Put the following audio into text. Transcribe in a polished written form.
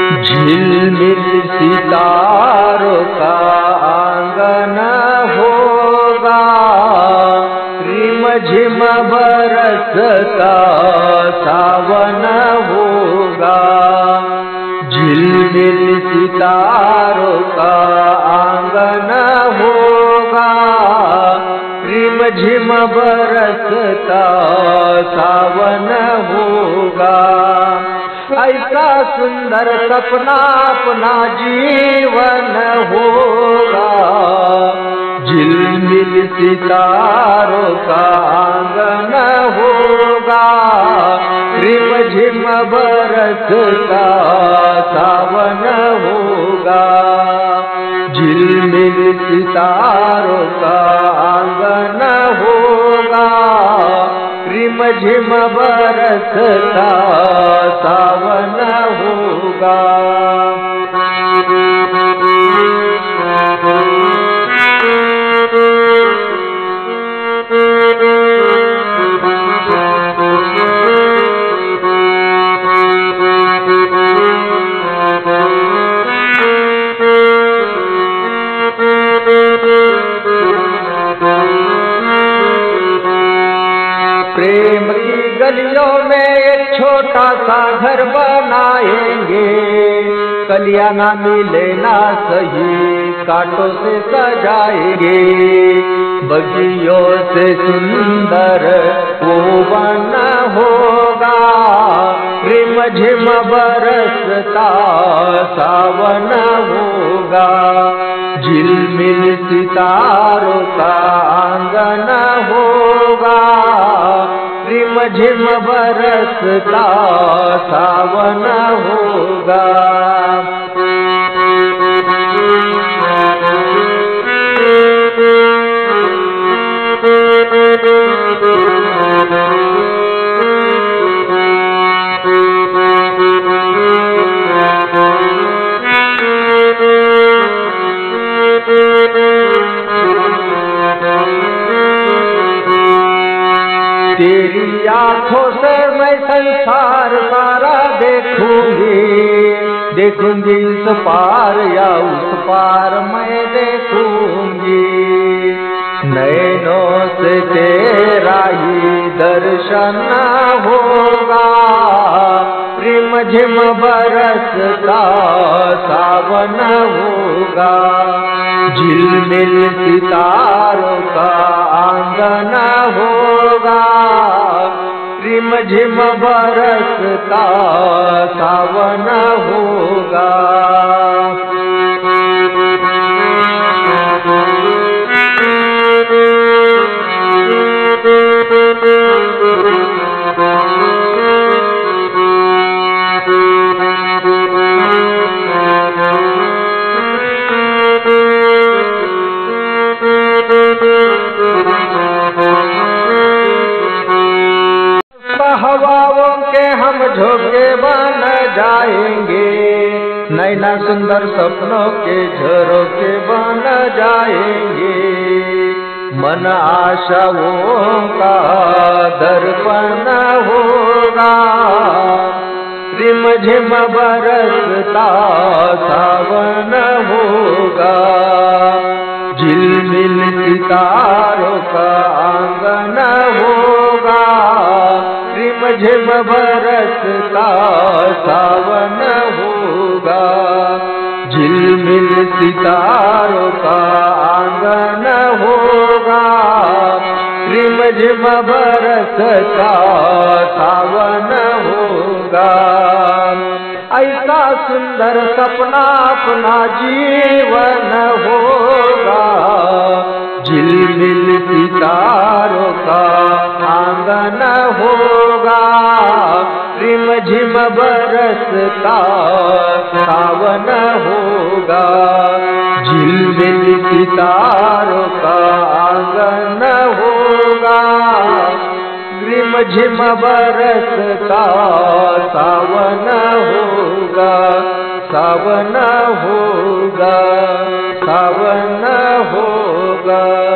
झिलमिल सितारों का आंगन होगा, रिमझिम बरसता सावन होगा। झिलमिल सितारों का आंगन होगा, रिमझिम बरसता सावन होगा। ऐसा सुंदर सपना अपना जीवन होगा, झिलमिल सितारों का आंगन होगा, रिमझिम बरसता सावन होगा। झिलमिल सितारों का आंगन होगा, रिमझिम बरसता सावन होगा। प्रेम की गलियों में एक छोटा सा घर बनाएंगे, कलियां ना मिले ना सही कांटों से सजाएंगे। बगियों से सुंदर वो वन होगा, रिमझिम बरसता सावन होगा। झिलमिल सितारों का आंगन होगा, रिमझिम बरसता सावन होगा। तेरी आँखों से मैं संसार सारा देखूंगी, देखूंगी इस पार या उस पार मैं देखूंगी। नैनों से तेरा ही दर्शन होगा, रिमझिम बरसता सावन होगा। झिलमिल सितारों का आंगन होगा, रिमझिम बरसता सावन होगा। हवाओं के हम झोंके बन जाएंगे, नैना सुंदर सपनों के झरोखे बन जाएंगे। मन आशाओं का दर्पण होगा, रिमझिम बरसता सावन होगा। झिलमिल सितारों का आंगन होगा, रिमझिम बरसता सावन होगा। झिलमिल सितारों का आंगन होगा, रिमझिम बरसता सावन होगा। ऐसा सुंदर सपना अपना जीवन होगा, झिलमिल सितारों का आंगन होगा, रिमझिम बरसता सावन होगा। झिलमिल सितारों का आंगन होगा, रिमझिम बरसता सावन होगा। सावन होगा, सावन होगा।